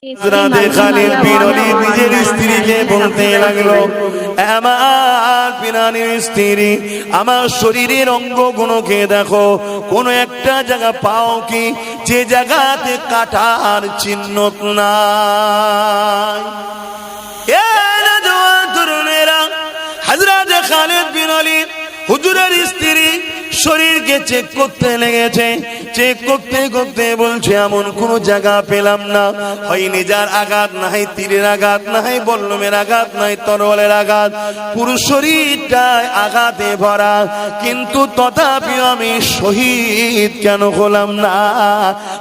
হযরতে খালিদ বিন ওয়ালিদ নিজের স্ত্রীকে বলতে লাগলো, আমার প্রাণের স্ত্রী, আমার শরীরের অঙ্গগুলোকে দেখো, কোন একটা জায়গা পাও কি যে জায়গাতে কাটার চিহ্ন নাই? তরুণেরা, হযরতে খালিদ বিন ওয়ালিদ হুজুরের স্ত্রী শরীরকে চেক করতে লেগেছে। চেক করতে করতে বলছে, এমন কোন জায়গা পেলাম না, হয় নিজের আঘাত নাই, তীরের আঘাত নাই, বল্লমের আঘাত নাই, তরোয়ালের আঘাত, পুরো শরীরটায় আঘাতে ভরা, কিন্তু তথাপিও আমি শহীদ কেন হলাম না?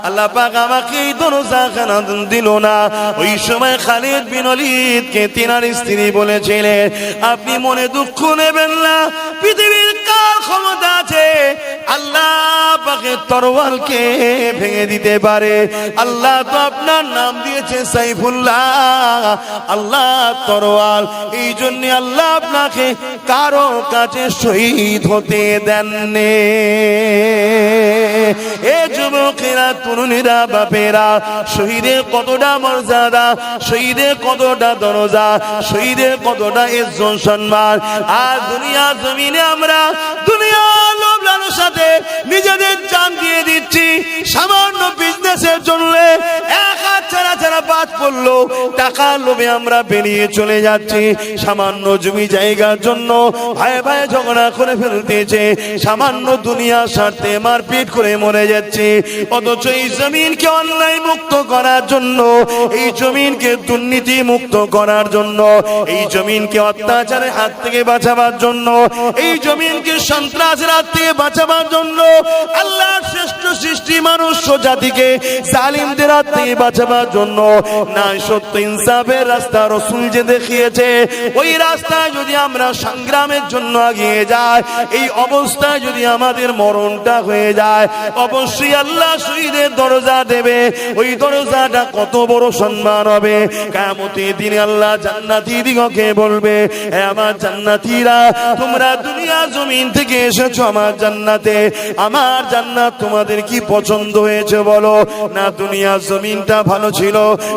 আল্লাহ পাক আমাকে এই দরজা কেন দিল না? ওই সময় খালিদ বিন ওয়ালিদকে তিনার স্ত্রী বলেছিলেন, আপনি মনে দুঃখ নেবেন না, পৃথিবীর কার ক্ষমতা আছে আল্লাহ পাকের তরোয়ালকে ভেঙে দিতে পারে? আল্লাহ তো আপনার নাম দিয়েছে সাইফুল্লাহ, আল্লাহ তরোয়াল, এই জন্য আল্লাহ আপনাকে কারো কাছে শহীদ হতে দেননি। এ যুবকেরা, তরুণীরা, বাপেরা, শহীদের কতটা মর্যাদা, শহীদের কতটা দরজা, শহীদের কতটা ইজ্জত সম্মান। আর দুনিয়া জমিনে আমরা দুনিয়ার লোভ লালসাতে নিজেদের জান দিয়ে দিচ্ছি। সামান্য বিজনেসের জন্য এক হাত ছাড়া ছাড়া বাদ পড়লো, টাকার লোভে আমরা বেরিয়ে চলে যাচ্ছি। সামান্য জমি জায়গার জন্য ভাই ভাই ঝগড়া করে ফেলতেছে, সামান্য দুনিয়ার স্বার্থে মারপিট করে মরে যাচ্ছে। অথচ এই জমিনকে অন্যায় মুক্ত করার জন্য, এই জমিনকে দুর্নীতি মুক্ত করার জন্য, এই জমিনকে অত্যাচারের হাত থেকে বাঁচাবার জন্য, এই জমিনকে সন্ত্রাসের হাত থেকে বাঁচাবার জন্য, আল্লাহর শ্রেষ্ঠ সৃষ্টি মানুষ জাতিকে জালিমদের হাত থেকে বাঁচাবার জন্য ন্যায় সত্য ইনসাফের রাস্তা রাসূল যে দেখিয়েছে, ওই রাস্তায় যদি আমরা সংগ্রামের জন্য এগিয়ে যাই, এই অবস্থায় যদি আমাদের মরণটা হয়ে যায়, অবশ্যই আল্লাহ শহীদের দরজা দেবে। ওই দরজাটা কত বড় সম্মান হবে! কিয়ামতের দিনে আল্লাহ জান্নাতি দিগকে বলবে, হে আমার জান্নাতীরা, তোমরা দুনিয়া জমিন থেকে এসেছো আমার জান্নাতে, আমার জান্নাত তোমাদের কি পছন্দ হয়েছে বলো? না দুনিয়া জমিনটা ভালো ছিল,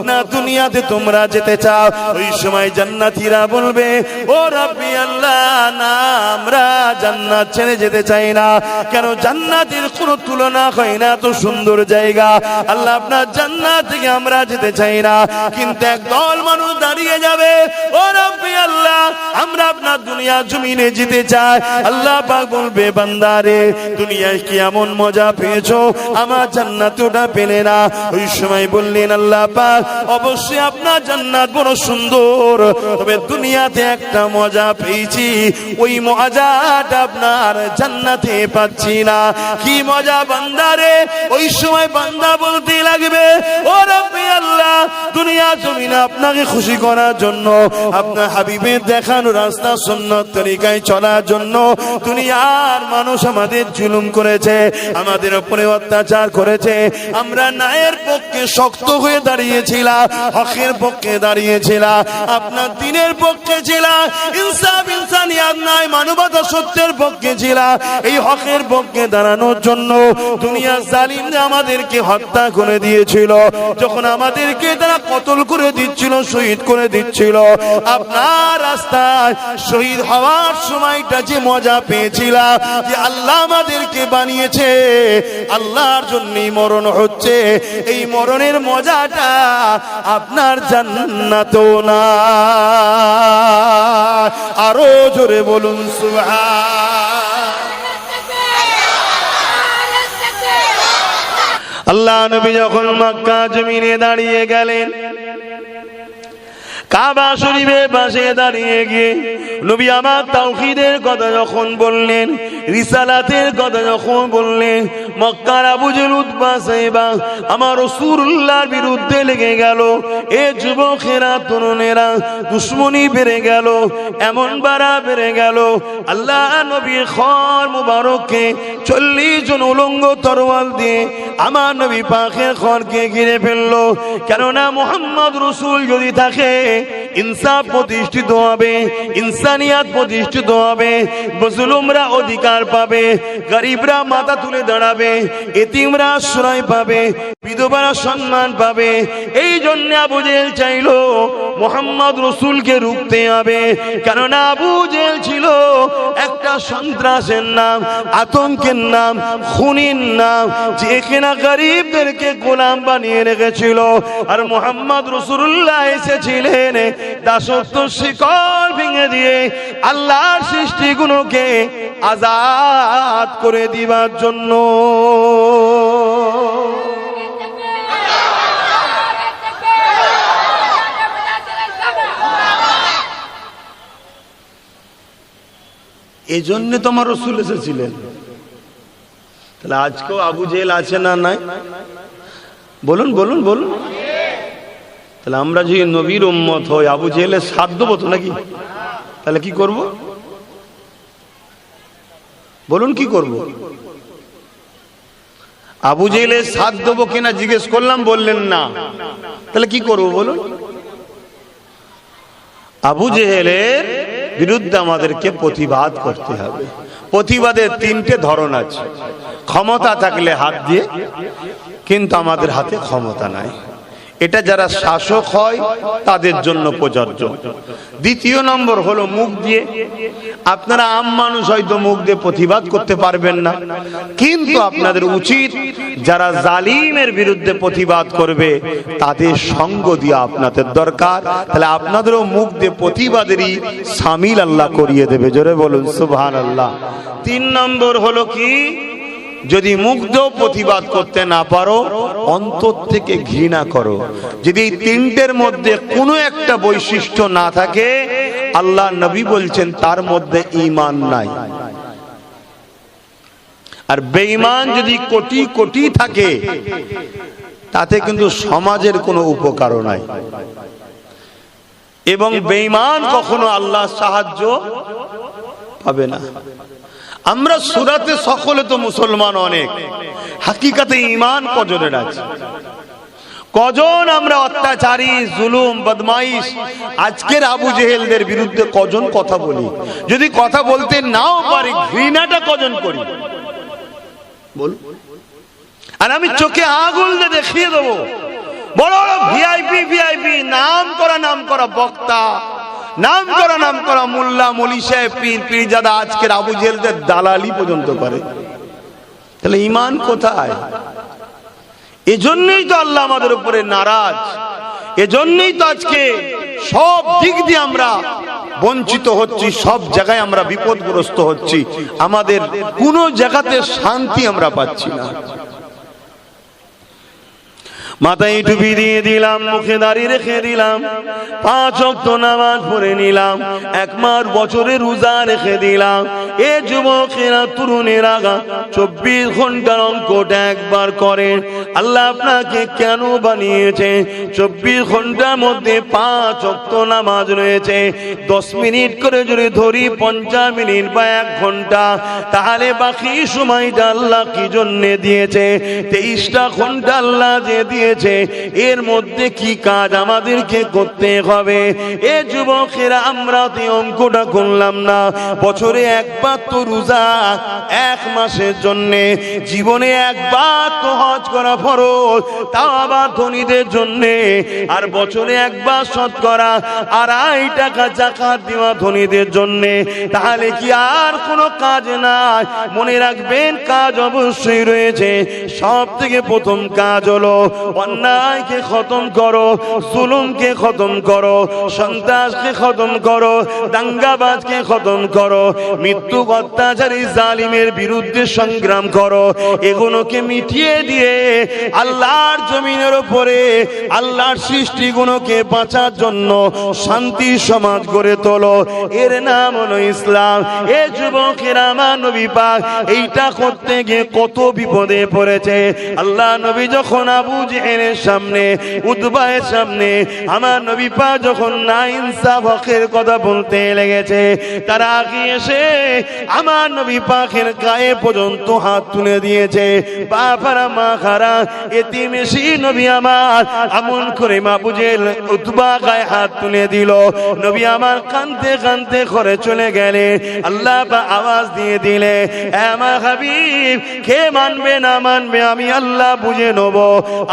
না দুনিয়াতে তোমরা যেতে চাও? ওই সময় জান্নাতীরা বলবে, ও রাব্বি আল্লাহ, না আমরা জান্নাত ছেড়ে যেতে চাই না। কেন? জান্নাতের কোনো তুলনা হয় না, এত সুন্দর জায়গা আল্লাহ, আপনার জান্নাত থেকে আমরা যেতে চাই না। কিন্তু একদল মানুষ দাঁড়িয়ে যাবে, ও রাব্বি আল্লাহ, আমরা আপনার দুনিয়া জমিনে যেতে চাই। আল্লাহ পাক বলবে, বান্দারে, দুনিয়ায় কি এমন মজা পেয়েছো, আমার জান্নাতে ওটা পেলে না? ওই সময় বললেন, আল্লাহ পাক, অবশ্যই আপনার জান্নাত বড় সুন্দর, তবে দুনিয়াতে একটা মজা পেয়েছি, ওই মজাটা আপনার জান্নাতে পাচ্ছি না। কি মজা বান্দারে? ওই সময় বান্দা বলতে লাগবে, ও রাব্বি আল্লাহ, দুনিয়া জমিনে আপনাকে খুশি করার জন্য, আপনার হাবিবের দেখানো রাস্তা সুন্নাত তরিকায় চলার জন্য দুনিয়ার মানুষ আমাদের জুলুম করেছে, আমাদের উপরে অত্যাচার করেছে। আমরা ন্যায়ের পক্ষে শক্ত হয়ে দাঁড়িয়েছিলাম, হকের পক্ষে দাঁড়িয়েছিলাম, আপনার দ্বীনের পক্ষে ছিলাম, ইনসাফ ইনসানিয়াত ন্যায় মানবতা সত্যের পক্ষে ছিলাম। এই হকের পক্ষে দাঁড়ানোর জন্য দুনিয়ার জালিমরা আমাদেরকে হত্যা করে দিয়েছিল, যখন আমাদেরকে তারা কতল করে দিচ্ছিল, শহীদ করে দিচ্ছিল, আপনার রাস্তায় শহীদ হওয়ার সময়টা যে মজা পেয়েছিলাম, যে আল্লাহ আমাদেরকে বানিয়েছে, আল্লাহর জন্যই মরণ হচ্ছে, এই মরণের মজাটা আপনার জান্নাতও না। আরো জোরে বলুন সুবহান। আল্লাহ নবী যখন মক্কা জমিনে দাঁড়িয়ে গেলেন, কাবা শরীফের পাশে দাঁড়িয়ে গিয়ে নবী আমার তাওহীদের কথা যখন বললেন, রিসালাতের কথা যখন বললেন, মক্কার আবু জেহেল, উতবা, সাইবা আমার রাসূলুল্লাহর বিরুদ্ধে লেগে গেল। এ যুবকেরা, তরুণেরা, দুশমনী বেড়ে গেল, এমন বাড়া বেড়ে গেল। আল্লাহ নবীর খর মুবারককে 40 জন উলঙ্গ তরোয়াল দিয়ে আমার নবী পাকের খরকে ঘিরে ফেললো। কেননা মুহাম্মদ রাসূল যদি থাকে, ইনসাফ প্রতিষ্ঠিত হবে, ইনসানিয়াত প্রতিষ্ঠিত হবে, মুসলিমরা অধিকার পাবে, গরিবরা মাথা তুলে দাঁড়াবে, এতিমরা আশ্রয় পাবে। বিধবারা সম্মান পাবে। এই জন্য আবু জেহেল চাইলো মুহাম্মদ রাসূলকে রুখতে হবে, কেননা আবু জেহেল ছিল একটা সন্ত্রাসের নাম, আতঙ্কের নাম, খুনির নাম, যেখানে গরিবদেরকে গোলাম বানিয়ে রেখেছিল। আর মুহাম্মদ রাসূলুল্লাহ এসেছিলেন দাসত্ব শিকল ভেঙে দিয়ে আল্লাহর সৃষ্টিগুলোকে আজাদ করে দিবার জন্য। এই জন্য তোমার রাসূল এসেছিলেন। তাহলে আজকেও আবু জেহেল আছে না নাই? বলুন বলুন বলুন। তাহলে আমরা যদি নবীর উম্মত হই, আবু জেহেলের সাথ দেবো তো নাকি? তাহলে কি করব? বলুন কি করব? আবু জেহেলের সাথ দেবো কিনা জিজ্ঞেস করলাম, বললেন না। তাহলে কি করব বলুন? আবু জেহেলের বিরুদ্ধে আমাদেরকে প্রতিবাদ করতে হবে। প্রতিবাদের তিনটে ধরন আছে। ক্ষমতা থাকলে হাত দিয়ে, কিন্তু আমাদের হাতে ক্ষমতা নাই। এটা যারা শাসক হয় তাদের জন্য প্রযোজ্য। দ্বিতীয় নম্বর হলো মুখ দিয়ে। আপনারা আম মানুষ হয়তো মুখ দিয়ে প্রতিবাদ করতে পারবেন না, কিন্তু আপনাদের উচিত যারা জালিমের বিরুদ্ধে প্রতিবাদ করবে তাদের সঙ্গ দিয়ে আপনাদের দরকার। তাহলে আপনাদেরও মুখ দিয়ে প্রতিবাদেরই শামিল আল্লাহ করিয়ে দেবে। জোরে বলুন সুবহানাল্লাহ। 3 নম্বর হলো কি, যদি মুগ্ধ প্রতিবাদ করতে না পারো, অন্তর থেকে ঘৃণা করো। যদি এই তিনটের মধ্যে কোনো একটা বৈশিষ্ট্য না থাকে, আল্লাহ নবী বলছেন তার মধ্যে ঈমান নাই। আর বেঈমান যদি কোটি কোটি থাকে, তাতে কিন্তু সমাজের কোনো উপকারও নাই, এবং বেঈমান কখনো আল্লাহর সাহায্য পাবে না। আমরা সুরাতে সকলে তো মুসলমান অনেক, হাকিকাতে ঈমান কজনের আছে? কজন আমরা অত্যাচারী, জুলুম, বদমাইশ আজকের আবু জেহেলদের বিরুদ্ধে কজন কথা বলি? যদি কথা বলতে নাও পারি, ঘৃণাটা কজন করি বল? আর আমি চোখে আগুন দিয়ে দেখিয়ে দেবো, বড় বড় ভিআইপি ভিআইপি নাম করা বক্তা, নাম করা মোল্লা, মলি সাহেব, পীর, পীরজাদা আজকের আবু জেহেলদের দালালি পর্যন্ত করে। তাহলে ঈমান কোথায়? এজন্যই তো আল্লাহ আমাদের উপরে নারাজ। এজন্যই তো আজকে সব দিক দিয়ে আমরা বঞ্চিত হচ্ছি, সব জায়গায় আমরা বিপদগ্রস্ত হচ্ছি। আমাদের কোনো জায়গাতে শান্তি আমরা পাচ্ছি না। মাথায় টুপি দিয়ে দিলাম, মুখে দাড়ি রেখে দিলাম, 5 ওয়াক্ত নামাজ পড়ে নিলাম, 1 মাস বছরে রোজা রেখে দিলাম। এ যুবকেরা, তরুণেরা, 24 ঘন্টার অঙ্কটা একবার করেন। আল্লাহ আপনাকে কেন বানিয়েছে? 24 ঘন্টার মধ্যে 5 ওয়াক্ত নামাজ রয়েছে। 10 মিনিট করে যদি ধরি, 50 মিনিট বা 1 ঘন্টা, তাহলে বাকি সময়টা আল্লাহ কি জন্য দিয়েছে? 23টা ঘন্টা আল্লাহ যে দিয়ে, এর মধ্যে কি কাজ আমাদেরকে করতে হবে? এ যুবকেরা, আমরা তো অঙ্কটা করলাম না। বছরে একবার তো রোজা, 1 মাসের জন্য। জীবনে একবার তো হজ করা ফরজ, তাও আবার ধনীদের জন্য। আর বছরে একবার শতকরা 2.5 টাকা যাকাত দেওয়া ধনীদের জন্য। তাহলে কি আর কোনো কাজ নাই? মনে রাখবেন, কাজ অবশ্যই রয়েছে। সব থেকে প্রথম কাজ হলো অন্যায়কে খতম করো, জুলুমকে খতম করো, সন্ত্রাসকে খতম করো, দাঙ্গাবাজকে খতম করো, মৃত্যু অত্যাচারী জালিমের বিরুদ্ধে সংগ্রাম করো। এগুলোকে মিটিয়ে দিয়ে আল্লাহর জমিনের উপরে আল্লাহর সৃষ্টিগুলোকে বাঁচার জন্য শান্তি সমাজ গড়ে তোলো। এর নাম হলো ইসলাম। এ যুবকেরা, আমার নবী পাক এইটা করতে গিয়ে কত বিপদে পড়েছে। আল্লাহ নবী যখন আবু জেহেল জেহেলের সামনে, উতবায়ের সামনে আমার নবী পাক যখন না ইনসাফ হকের কথা বলতে লেগেছে, তারা আগে এসে আমার নবী পাকের গায়ে পর্যন্ত হাত তুলে দিয়েছে। বাবারা মা খারা এতিম এসে নবী আমার এমন করে মাবুজেল উতবা গায়ে হাত তুলে দিল। নবী আমার কাঁদতে কাঁদতে ঘরে চলে গেলে আল্লাহ পাক আওয়াজ দিয়ে দিলে, আমার হাবিব কে মানবে না মানবে আমি আল্লাহ বুঝে নেব।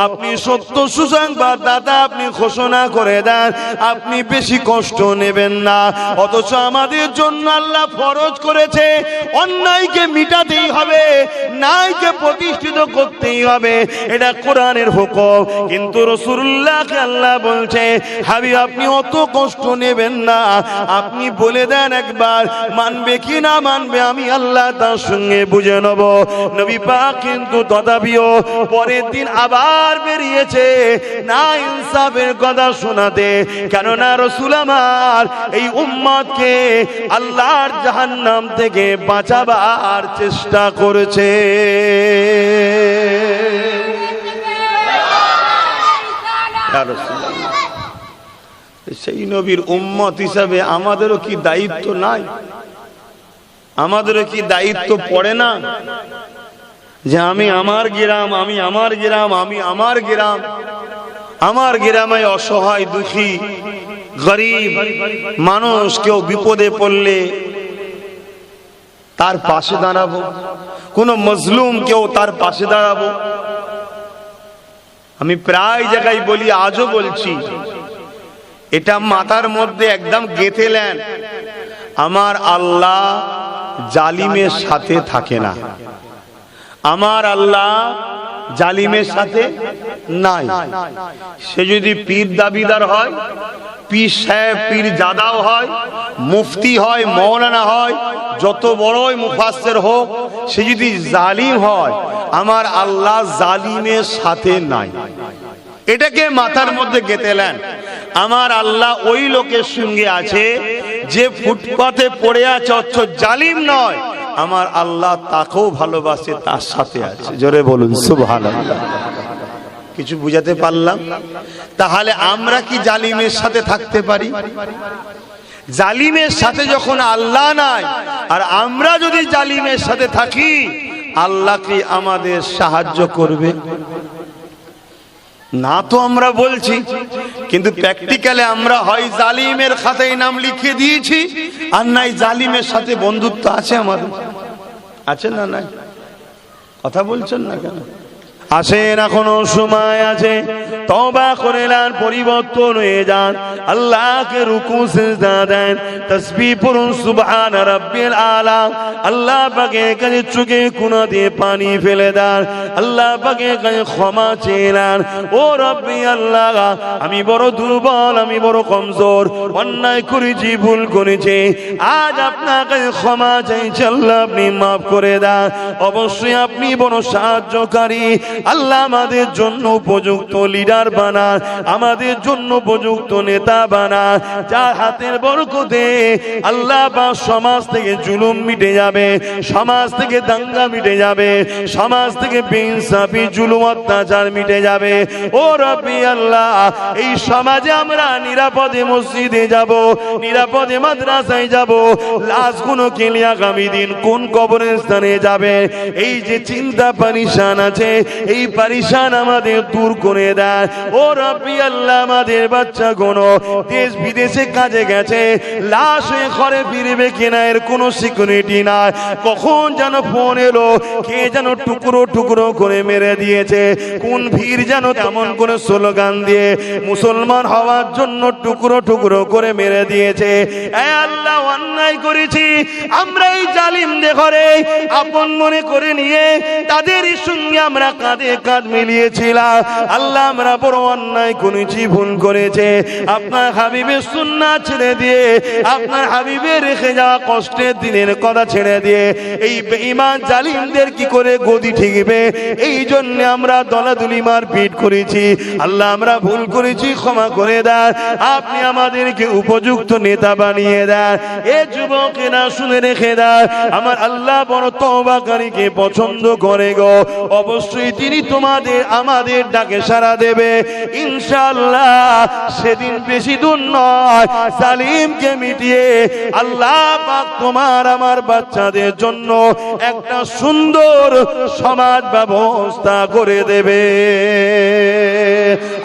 আপনি সত্য সুসংবাদ দাতা আপনি ঘোষণা করে দেন, আপনি বেশি কষ্ট নেবেন না। অথচ আমাদের জন্য আল্লাহ ফরজ করেছে অন্যায়কে মিটাতেই হবে, ন্যায়কে প্রতিষ্ঠিত করতেই হবে, এটা কোরআনের হুকুম। কিন্তু রাসূলুল্লাহকে আল্লাহ বলছে হাবিব আপনি অত কষ্ট নেবেন না, আপনি বলে দেন একবার মানবে কি না মানবে আমি আল্লাহ তার সঙ্গে বুঝে নেব। নবী পাক কিন্তু তথাপিও পরের দিন আবার বেরিয়েছে না ইনসাফের কথা শোনাতে, কেননা রাসূল আমার এই উম্মতকে আল্লাহর জাহান্নাম থেকে বাঁচাবার চেষ্টা করেছে। সেই নবীর উম্মত হিসাবে আমাদেরও কি দায়িত্ব নাই? আমাদেরও কি দায়িত্ব পড়ে না যে আমি আমার গ্রাম, আমি আমার গ্রাম, আমি আমার গ্রাম, আমার গ্রামে অসহায় দুঃখী গরিব মানুষ কেউ বিপদে পড়লে তার পাশে দাঁড়াবো, কোন মজলুম কেউ তার পাশে দাঁড়াবো। আমি প্রায় জায়গায় বলি, আজও বলছি, এটা মাথার মধ্যে একদম গেঁথে নেন, আমার আল্লাহ জালিমের সাথে থাকে না, আমার আল্লাহ জালিমের সাথে নাই। সে যদি পীর দাবিদার হয়, পীর সাহেব পীর জাদাও হয়, মুফতি হয়, মৌলানা হয়, যত বড়ই মুফাসসির হোক, সে যদি জালিম হয় আমার আল্লাহ জালিমের সাথে নাই। এটাকে মাথার মধ্যে গেঁথে নেন। আমার আল্লাহ ওই লোকের সঙ্গে আছে যে ফুটপাতে পড়ে আছে অথচ জালিম নয়, আমার আল্লাহ তাকেও ভালোবাসে, তার সাথে আছে। জোরে বলুন সুবহানাল্লাহ। কিছু বুঝাতে পারলাম? তাহলে আমরা কি জালিমের সাথে থাকতে পারি? জালিমের সাথে যখন আল্লাহ নাই আর আমরা যদি জালিমের সাথে থাকি, আল্লাহ কি আমাদের সাহায্য করবে? না তো আমরা বলছি, কিন্তু প্র্যাকটিক্যালে আমরা হয় জালিমের খাতায় নাম লিখে দিয়েছি, আর নাই জালিমের সাথে বন্ধুত্ব আছে আমাদের। আছে না নাই? কথা বলছেন না কেন? আসেন, এখনো সময় আছে, তওবা করে নেন, পরিবর্তন হয়ে যান, আল্লাহকে রুকু সিজদা দেন, তাসবিহ পড়ুন সুবহান রাব্বিল আলা, আল্লাহ পাকের কাছে চোখে কোনা দিয়ে পানি ফেলে দেন, আল্লাহ পাকের কাছে ক্ষমা চেয়ে নেন। ও রব্বি আল্লাহ, আমি বড় দুর্বল, আমি বড় কমজোর, অন্যায় করেছি, ভুল করেছি, আজ আপনার কাছে ক্ষমা চাইছি, আল্লাহ আপনি মাফ করে দেন। অবশ্যই আপনি বড় সাহায্যকারী। আল্লাহ আমাদের জন্য উপযুক্ত লিডার বানান, আমাদের জন্য উপযুক্ত নেতা বানান, যার হাতের বরকতে আল্লাহ পাক সমাজ থেকে জুলুম মিটে যাবে, সমাজ থেকে দাঙ্গা মিটে যাবে, সমাজ থেকে বেইনসাফি জুলুম অত্যাচার মিটে যাবে। ও রব্বি আল্লাহ, এই সমাজে আমরা নিরাপদে মসজিদে যাব, নিরাপদে মাদ্রাসায় যাব, লাশগুলো কেলে আগামী দিন কোন কবরস্থানে যাবে, এই যে চিন্তা পারিশান আছে, এই পারিশান আমাদের দূর করে দেয়। ও রব্বি আল্লাহ, আমাদের বাচ্চাগুলো দেশ বিদেশে কাজে গেছে, লাশ হয়ে ঘরে ফিরবে কিনা এর কোনো সিকিউরিটি নাই, কখন যেন ফোন এলো, কে যেন টুকরো টুকরো করে মেরে দিয়েছে, কোন ভিড় যেন এমন করে স্লোগান দিয়ে মুসলমান হওয়ার জন্য টুকরো টুকরো করে মেরে দিয়েছে। এ আল্লাহ, অন্যায় করেছি আমরা, এই জালিমদের ঘরে আপন মনে করে নিয়ে তাদের সঙ্গে আমরা কাঁধে কাঁধ মিলিয়েছিলাম। আল্লাহ, আমরা বড় অন্যায় করেছি, ভুল করেছে। আপনার হাবিবের সুন্নাত ছেড়ে দিয়ে, আপনার হাবিবের রেখে যাওয়া কষ্টের দিনের কথা ছেড়ে দিয়ে এই বেঈমান জালিমদের কি করে গদি ঠিকবে, এই জন্য আমরা দলাদলি মারপিট করেছি। আল্লাহ আমরা ভুল করেছি, ক্ষমা করে দেন। আপনি আমাদেরকে উপযুক্ত নেতা বানিয়ে দেন। এ যুবকেরা শুনে রেখে দেন, আমার আল্লাহ বড় তওবাকারীকে পছন্দ করে গো। অবশ্যই তিনি তোমাদের আমাদের ডাকে সাড়া দেবে ইনশাআল্লাহ। সেদিন বেশি দূর নয়, জালিমকে মিটিয়ে আল্লাহ পাক তোমার আমার বাচ্চাদের জন্য একটা সুন্দর সমাজ ব্যবস্থা করে দেবে।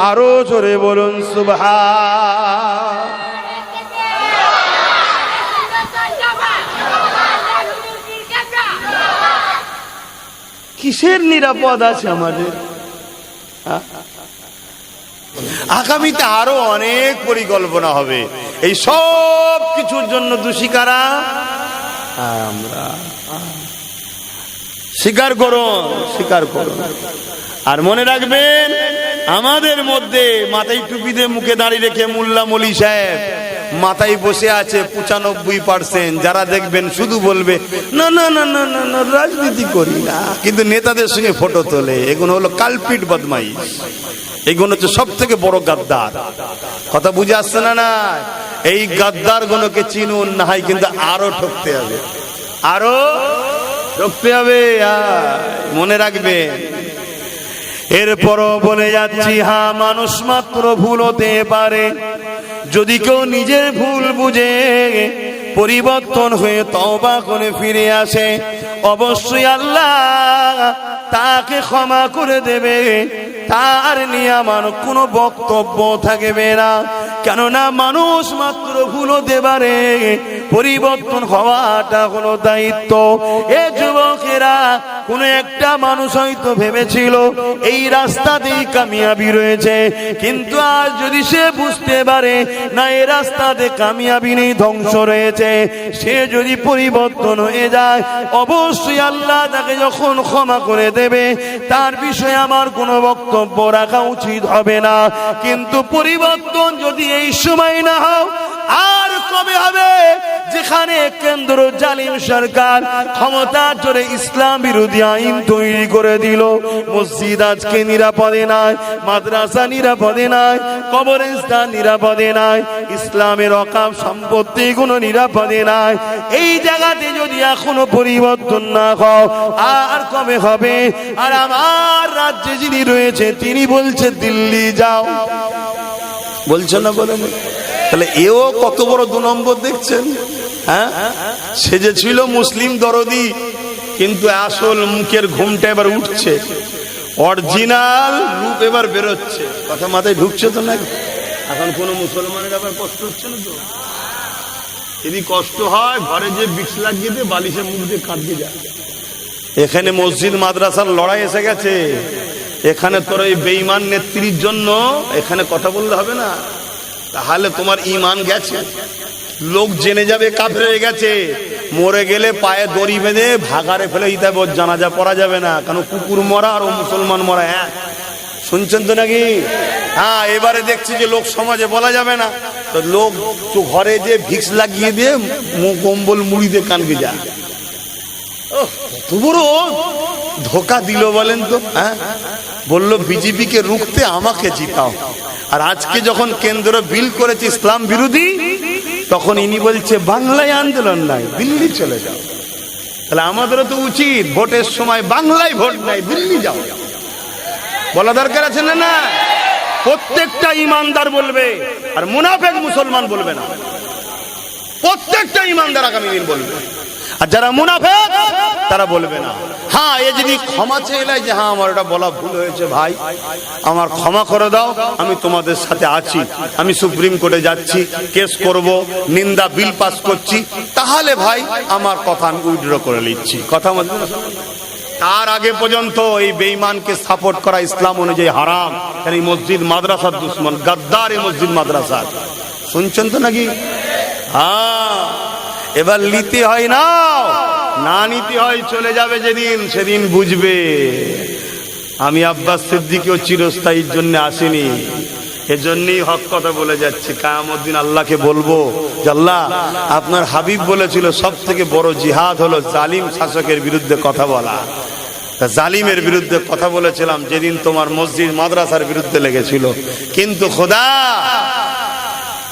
আরো জোরে বলুন সুবহান। কিসের নিরাপদ আছে আমাদের? আগামীতে আরো অনেক পরিকল্পনা হবে। এই সব কিছুর জন্য দোষী কারা? আমরা। স্বীকার করুন, স্বীকার করুন। আর মনে রাখবেন, আমাদের মধ্যে মাথায় টুপি দিয়ে মুখে দাঁড়িয়ে রেখে মোল্লা মলি সাহেব মাথায় বসে আছে 95%। যারা দেখবেন শুধু বলবে না না না না না না রাজনীতি করি না, কিন্তু নেতাদের সঙ্গে ফটো তোলে। এগুলো হলো কালপিট বদমাইশ, এগুলো হচ্ছে সব থেকে বড় গাদ্দার। কথা বুঝে আসছে না? না, এই গাদ্দার গুলোকে চিনুন, না হয় কিন্তু আরো ঠকতে হবে, আরো ঠকতে হবে। মনে রাখবেন। এরপরও বলে যাচ্ছি, হ্যাঁ মানুষ মাত্র ভুল হতে পারে। যদি কেউ নিজের ভুল বুঝে পরিবর্তন হয়ে তওবা করে ফিরে আসে, অবশ্যই আল্লাহ তাকে ক্ষমা করে দেবে। তার নিয়ে আমার কোনো বক্তব্য থাকবে না, কেননা মানুষ মাত্র ভুল হতে পারে, পরিবর্তন হওয়াটা হলো দায়িত্ব। এ যুবকেরা, কোন একটা মানুষ হয়তো ভেবেছিল এই রাস্তাতেই কামিয়াবি রয়েছে, কিন্তু আজ যদি সে বুঝতে পারে না এই রাস্তাতে কামিয়াবি নেই, ধ্বংস রয়েছে, সে যদি পরিবর্তন হয়ে যায়, অবশ্যই আল্লাহ তাকে যখন ক্ষমা করে দেবে, তার বিষয়ে আমার কোনো বক্তব্য রাখা উচিত হবে না। কিন্তু পরিবর্তন যদি এই সময় না হয়, আর কবে হবে? যেখানে কেন্দ্র জালিম সরকার ক্ষমতা জোরে ইসলাম বিরোধী আইন তৈরি করে দিল, মসজিদ আজকে নিরাপদে নাই, মাদ্রাসা নিরাপদে নাই, কবরস্থান নিরাপদে নাই, ইসলামের অকাম সম্পত্তি কোনো নিরাপদে নাই। এই জায়গাতে যদি এখনো পরিবর্তন না হয়, আর কবে হবে? আর আমার রাজ্যে যিনি রয়েছে তিনি বলছে দিল্লি যাও, বলছে না? বলেন। তাহলে এও কত বড় 2 নম্বর দেখছেন? হ্যাঁ, সে যে ছিল মুসলিম দরদি, কিন্তু আসল মুখের ঘুমটা এবার উঠছে, অরিজিনাল রূপ এবার বেরোচ্ছে। কথা মাথায় ঢুকছে তো নাকি? এখন কোন মুসলমানের আবার কষ্ট হচ্ছে না তো? যদি কষ্ট হয়, ঘরে যে বিক্স লাগিয়ে দিয়ে বালিশে মুখ দিয়ে কাঁদতে যায়। এখানে মসজিদ মাদ্রাসার লড়াই এসে গেছে। এখানে তোর এই বেঈমান নেত্রীর জন্য এখানে কথা বলতে হবে না, তাহলে তোমার ঈমান গেছে। লোক জেনে যাবে কাফের হয়ে গেছে, মরে গেলে পায়ে দড়ি বেঁধে ভাগারে ফেলে দিতে হবে, ওর জানাজা পড়া যাবে না, কারণ কুকুর মরা আর ও মুসলমান মরা এক। শুনছেন তো নাকি? হ্যাঁ, এবারে দেখছি যে লোক সমাজে বলা যাবে না, তো লোক ঘরে যে ভিক্স লাগিয়ে দিয়ে কম্বল মুড়ি দিয়ে কানকে যায়। কত বড় ধোকা দিল বলেন তো? হ্যাঁ, বললো বিজেপিকে রুখতে আমাকে জিতাও, আর আজকে যখন কেন্দ্র বিল করেছে ইসলাম বিরোধী, তখন ইনি বলছে বাংলায় আন্দোলন নাই, দিল্লি চলে যাও। তাহলে আমাদেরও তো উচিত ভোটের সময় বাংলায় ভোট নাই, দিল্লি যাও বলা দরকার আছে না? না, প্রত্যেকটা ইমানদার বলবে, আর মুনাফেক মুসলমান বলবে না। প্রত্যেকটা ইমানদার আগামী দিন বলবে, আর যারা মুনাফেক তারা বলবে না। হ্যাঁ, এ যদি ক্ষমা চেয়ে নেয় যে হ্যাঁ আমার এটা বলা ভুল হয়েছে, ভাই আমার ক্ষমা করে দাও, আমি তোমাদের সাথে আছি, আমি সুপ্রিম কোর্টে যাচ্ছি, কেস করব, নিন্দা বিল পাস করছি, তাহলে ভাই আমার কথা আমি উইথড্র করে নিচ্ছি। কথা বলতে তার আগে পর্যন্ত এই বেঈমানকে সাপোর্ট করা ইসলাম অনুযায়ী হারাম। এই মসজিদ মাদ্রাসার দুশ্মন, গাদ্দার এই মসজিদ মাদ্রাসা। শুনছেন তো নাকি? হ্যাঁ, এবার নিতে হয় না, না নিতে হয় চলে যাবে যেদিন, সেদিন বুঝবে। আমি আব্বাস সিদ্দিকীও চিরস্থায়ীর জন্য আসিনি, এজন্যই হক কথা বলে যাচ্ছি। কিয়ামত দিন আল্লাহকে বলবো যে আল্লাহ, আপনার হাবিব বলেছিল সব থেকে বড় জিহাদ হলো জালিম শাসকের বিরুদ্ধে কথা বলা। জালিমের বিরুদ্ধে কথা বলেছিলাম যেদিন তোমার মসজিদ মাদ্রাসার বিরুদ্ধে লেগেছিল। কিন্তু খোদা,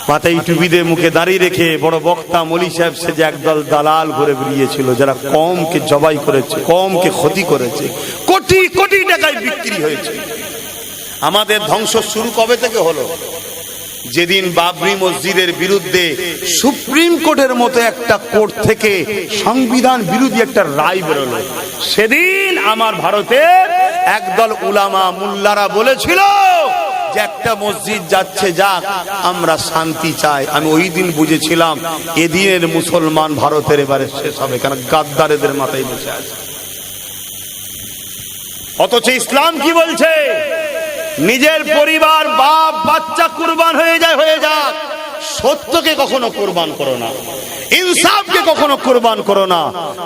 মাথায় টুপি দিয়ে মুখে দাঁড়িয়ে রেখে বড় বক্তা মলি সাহেব সে যে একদল দালাল ঘুরে বেরিয়েছিল, যারা কমকে জবাই করেছে, কমকে ক্ষতি করেছে, কোটি কোটি টাকায় বিক্রি হয়েছে। আমাদের ধ্বংস শুরু কবে থেকে হলো? যেদিন বাবরি মসজিদের বিরুদ্ধে সুপ্রিম কোর্টের মতো একটা কোর্ট থেকে সংবিধান বিরোধী একটা রায় বেরোলো, সেদিন আমার ভারতের একদল উলামা মুল্লারা বলেছিল যে একটা মসজিদ যাচ্ছে যাক, আমরা শান্তি চাই। আমি ওই দিন বুঝেছিলাম এদিনের মুসলমান ভারতের এবারে শেষ হবে, কারণ গাদ্দারেদের মাথায় বসে আছে। অথচ ইসলাম কি বলছে? নিজের পরিবার, বাপ বাচ্চা কুরবান হয়ে যায়, হয়ে যাক, সত্যকে কখনো কুরবান করো না, ইনসাফকে কখনো কুরবান করো না,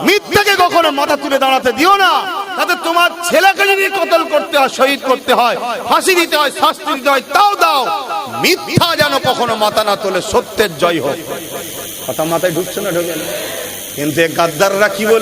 মিথ্যাকে কখনো মাথা তুলে দাঁড়াতে দিও না। তাতে তোমার ছেলেকে যদি কতল করতে হয়, শহীদ করতে হয়, ফাঁসি দিতে হয়, শাস্তি দিতে হয়, তাও দাও। মিথ্যা যেন কখনো মাথা না তোলে, সত্যের জয় হোক। কথা মাথায় ঢুকছে না? ঢোকে না। কিন্তু গাদ্দাররা কি বলে?